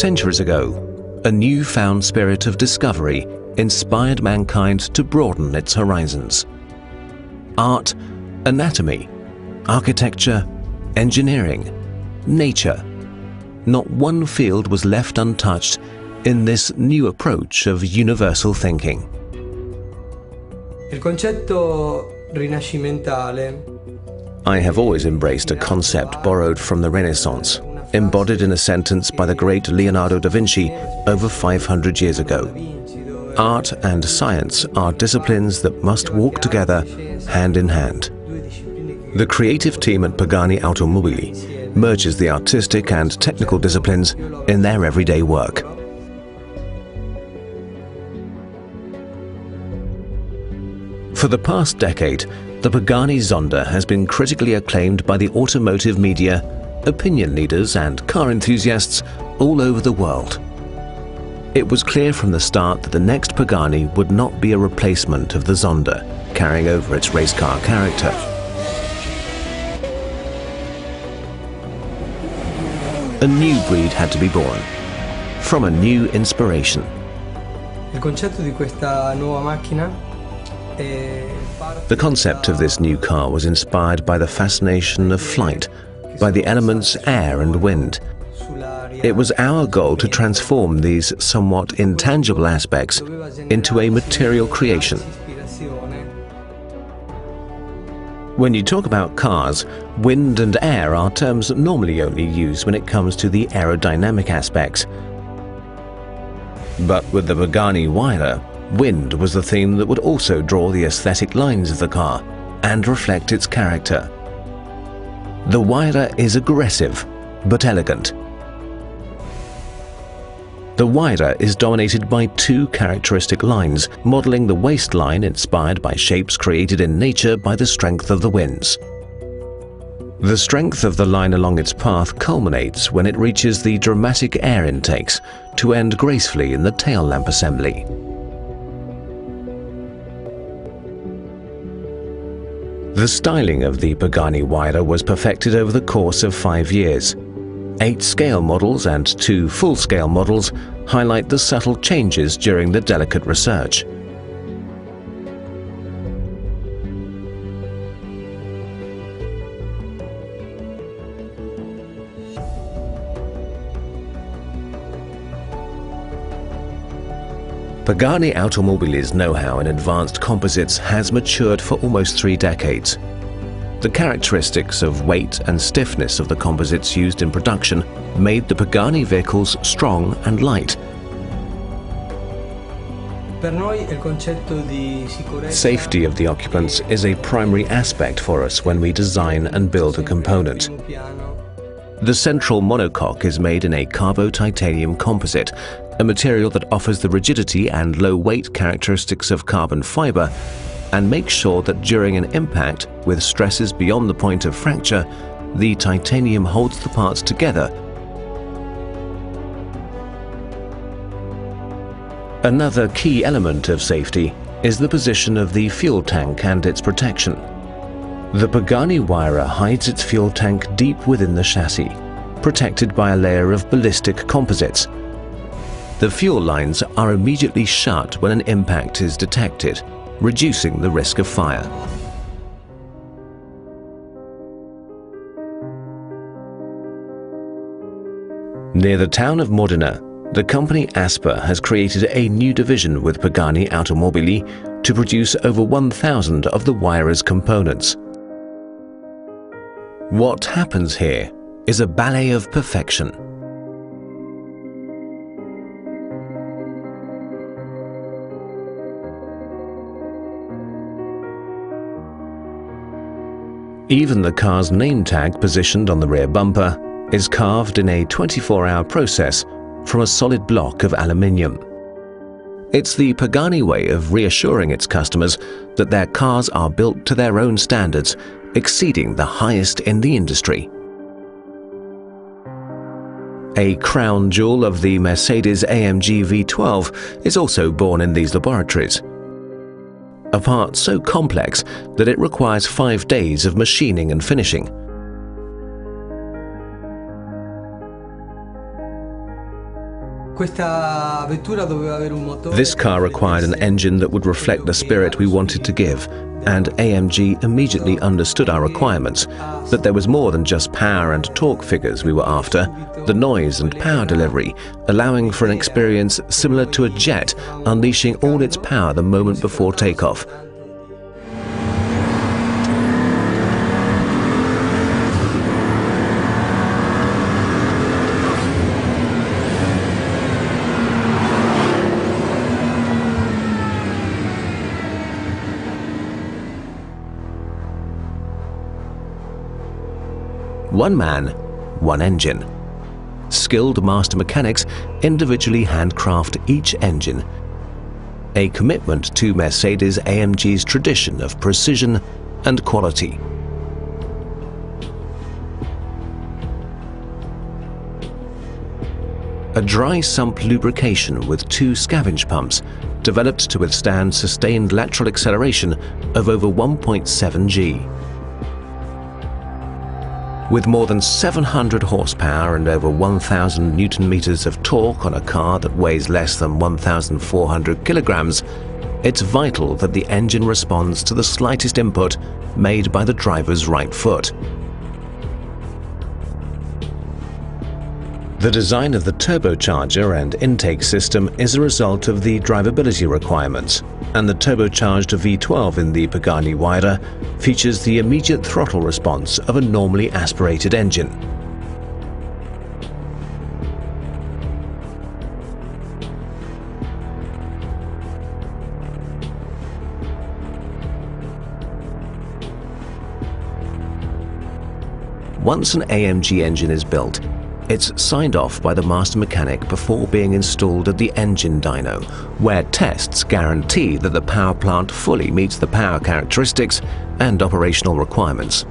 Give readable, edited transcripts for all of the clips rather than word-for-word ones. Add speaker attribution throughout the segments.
Speaker 1: centuries ago, a newfound spirit of discovery inspired mankind to broaden its horizons. Art, anatomy, architecture, engineering, nature. Not one field was left untouched in this new approach of universal thinking.
Speaker 2: Il concetto rinascimentale.
Speaker 1: I have always embraced a concept borrowed from the Renaissance, embodied in a sentence by the great Leonardo da Vinci over 500 years ago. Art and science are disciplines that must walk together hand in hand. The creative team at Pagani Automobili merges the artistic and technical disciplines in their everyday work. For the past decade, the Pagani Zonda has been critically acclaimed by the automotive media, opinion leaders and car enthusiasts all over the world. It was clear from the start that the next Pagani would not be a replacement of the Zonda, carrying over its race car character. A new breed had to be born, from a new inspiration.
Speaker 2: Il concetto di questa nuova macchina.
Speaker 1: The concept of this new car was inspired by the fascination of flight, by the elements air and wind. It was our goal to transform these somewhat intangible aspects into a material creation. When you talk about cars, wind and air are terms normally only used when it comes to the aerodynamic aspects. But with the Pagani Huayra, wind was the theme that would also draw the aesthetic lines of the car and reflect its character. The Huayra is aggressive, but elegant. The Huayra is dominated by two characteristic lines, modeling the waistline inspired by shapes created in nature by the strength of the winds. The strength of the line along its path culminates when it reaches the dramatic air intakes to end gracefully in the tail lamp assembly. The styling of the Pagani Huayra was perfected over the course of 5 years. 8 scale models and 2 full-scale models highlight the subtle changes during the delicate research. Pagani Automobili's know-how in advanced composites has matured for almost 3 decades. The characteristics of weight and stiffness of the composites used in production made the Pagani vehicles strong and light. Safety of the occupants is a primary aspect for us when we design and build a component. The central monocoque is made in a carbo-titanium composite, a material that offers the rigidity and low weight characteristics of carbon fiber and makes sure that during an impact with stresses beyond the point of fracture, the titanium holds the parts together. Another key element of safety is the position of the fuel tank and its protection. The Pagani Huayra hides its fuel tank deep within the chassis, protected by a layer of ballistic composites. The fuel lines are immediately shut when an impact is detected, reducing the risk of fire. Near the town of Modena, the company Asper has created a new division with Pagani Automobili to produce over 1,000 of the Huayra's components. What happens here is a ballet of perfection. Even the car's name tag positioned on the rear bumper is carved in a 24-hour process from a solid block of aluminium. It's the Pagani way of reassuring its customers that their cars are built to their own standards, exceeding the highest in the industry. A crown jewel of the Mercedes-AMG V12 is also born in these laboratories. A part so complex that it requires 5 days of machining and finishing.
Speaker 2: Questa vettura doveva avere un motore.
Speaker 1: This car required an engine that would reflect the spirit we wanted to give, and AMG immediately understood our requirements, that there was more than just power and torque figures we were after, the noise and power delivery, allowing for an experience similar to a jet unleashing all its power the moment before takeoff. One man, one engine. Skilled master mechanics individually handcraft each engine. A commitment to Mercedes-AMG's tradition of precision and quality. A dry sump lubrication with 2 scavenge pumps, developed to withstand sustained lateral acceleration of over 1.7 G. With more than 700 horsepower and over 1,000 Newton-meters of torque on a car that weighs less than 1,400 kilograms, it's vital that the engine responds to the slightest input made by the driver's right foot. The design of the turbocharger and intake system is a result of the drivability requirements, and the turbocharged V12 in the Pagani Huayra features the immediate throttle response of a normally aspirated engine. Once an AMG engine is built, it's signed off by the master mechanic before being installed at the engine dyno, where tests guarantee that the power plant fully meets the power characteristics and operational requirements.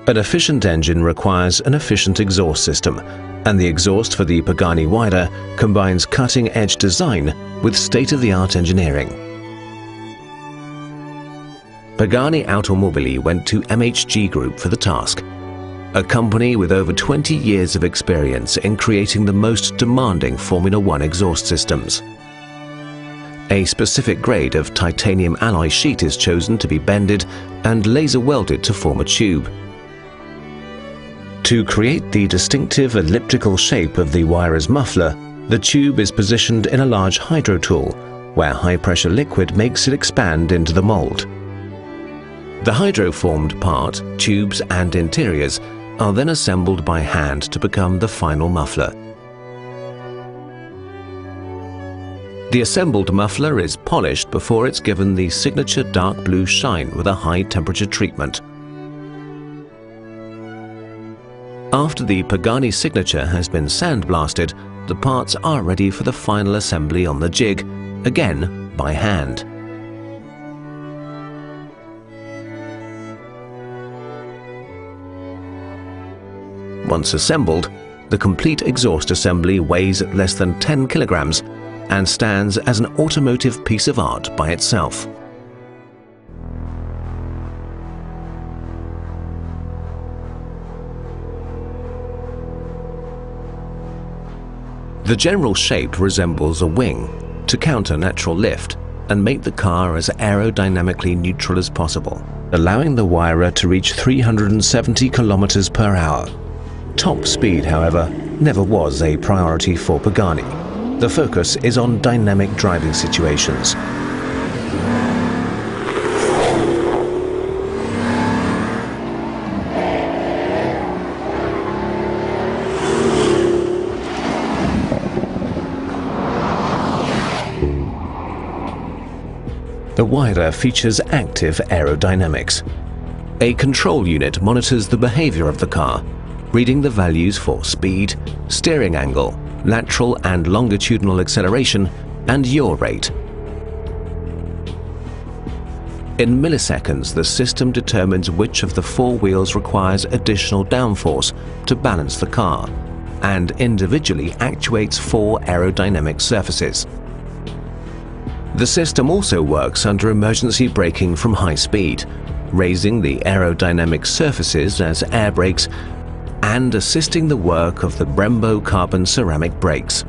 Speaker 1: An efficient engine requires an efficient exhaust system, and the exhaust for the Pagani Huayra combines cutting-edge design with state-of-the-art engineering. Pagani Automobili went to MHG Group for the task, a company with over 20 years of experience in creating the most demanding Formula One exhaust systems. A specific grade of titanium alloy sheet is chosen to be bended and laser welded to form a tube. To create the distinctive elliptical shape of the Huayra's muffler, the tube is positioned in a large hydro tool, where high-pressure liquid makes it expand into the mold. The hydro-formed part, tubes and interiors are then assembled by hand to become the final muffler. The assembled muffler is polished before it's given the signature dark blue shine with a high temperature treatment. After the Pagani signature has been sandblasted, the parts are ready for the final assembly on the jig, again by hand. Once assembled, the complete exhaust assembly weighs at less than 10 kilograms and stands as an automotive piece of art by itself. The general shape resembles a wing to counter natural lift and make the car as aerodynamically neutral as possible, allowing the Huayra to reach 370 kilometers per hour. Top speed, however, never was a priority for Pagani. The focus is on dynamic driving situations. The Huayra features active aerodynamics. A control unit monitors the behavior of the car, reading the values for speed, steering angle, lateral and longitudinal acceleration, and yaw rate. In milliseconds, the system determines which of the 4 wheels requires additional downforce to balance the car, and individually actuates 4 aerodynamic surfaces. The system also works under emergency braking from high speed, raising the aerodynamic surfaces as air brakes and assisting the work of the Brembo carbon ceramic brakes.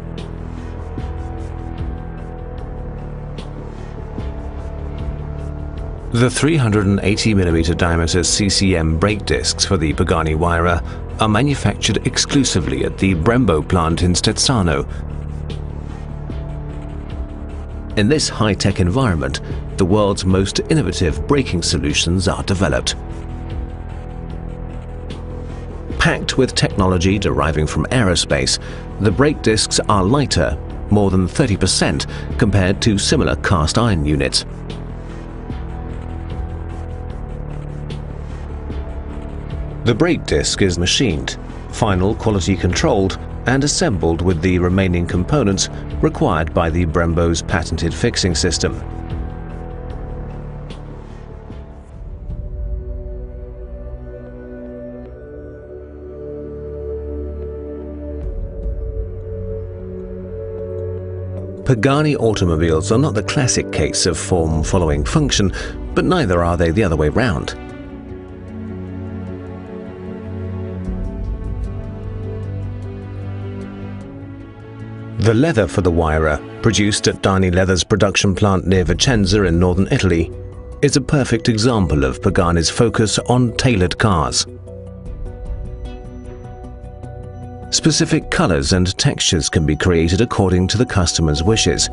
Speaker 1: The 380mm diameter CCM brake discs for the Pagani Huayra are manufactured exclusively at the Brembo plant in Stezzano. In this high-tech environment, the world's most innovative braking solutions are developed. Packed with technology deriving from aerospace, the brake discs are lighter, more than 30% compared to similar cast iron units. The brake disc is machined, final quality controlled, and assembled with the remaining components required by the Brembo's patented fixing system. Pagani automobiles are not the classic case of form following function, but neither are they the other way round. The leather for the Huayra, produced at Dani Leather's production plant near Vicenza in northern Italy, is a perfect example of Pagani's focus on tailored cars. Specific colors and textures can be created according to the customer's wishes.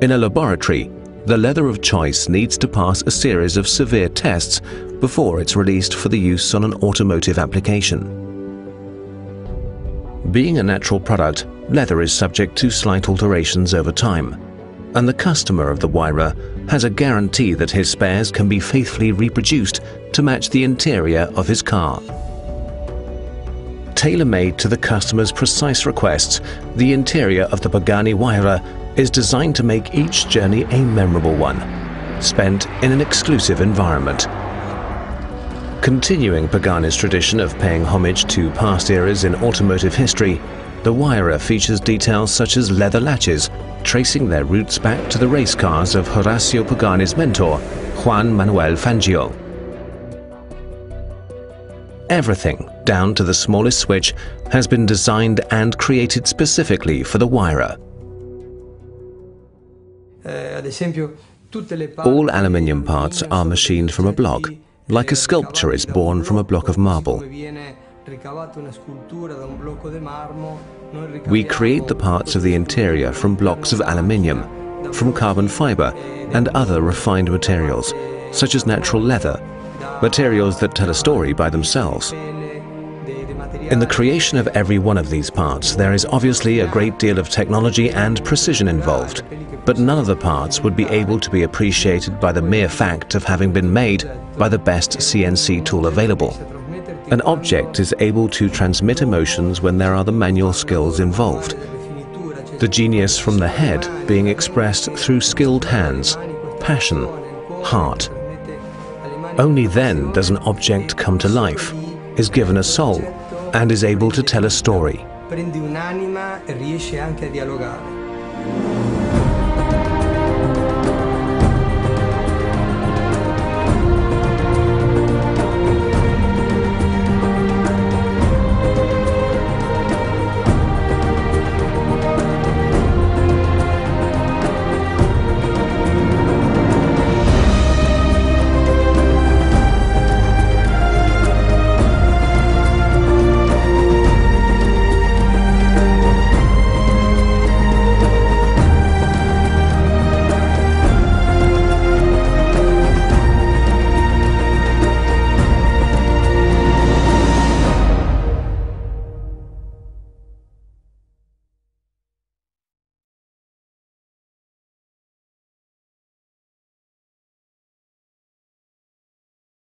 Speaker 1: In a laboratory, the leather of choice needs to pass a series of severe tests before it's released for the use on an automotive application. Being a natural product, leather is subject to slight alterations over time, and the customer of the Huayra has a guarantee that his spares can be faithfully reproduced to match the interior of his car. Tailor-made to the customer's precise requests, the interior of the Pagani Huayra is designed to make each journey a memorable one, spent in an exclusive environment. Continuing Pagani's tradition of paying homage to past eras in automotive history, the Huayra features details such as leather latches, tracing their roots back to the race cars of Horacio Pagani's mentor, Juan Manuel Fangio. Everything, down to the smallest switch, has been designed and created specifically for the Huayra. All aluminium parts are machined from a block, like a sculpture is born from a block of marble. We create the parts of the interior from blocks of aluminium, from carbon fiber and other refined materials, such as natural leather, materials that tell a story by themselves. In the creation of every one of these parts, there is obviously a great deal of technology and precision involved, but none of the parts would be able to be appreciated by the mere fact of having been made by the best CNC tool available. An object is able to transmit emotions when there are the manual skills involved. The genius from the head being expressed through skilled hands, passion, heart. Only then does an object come to life, is given a soul, and is able to tell a story.
Speaker 2: Prende un'anima e riesce anche a dialogare.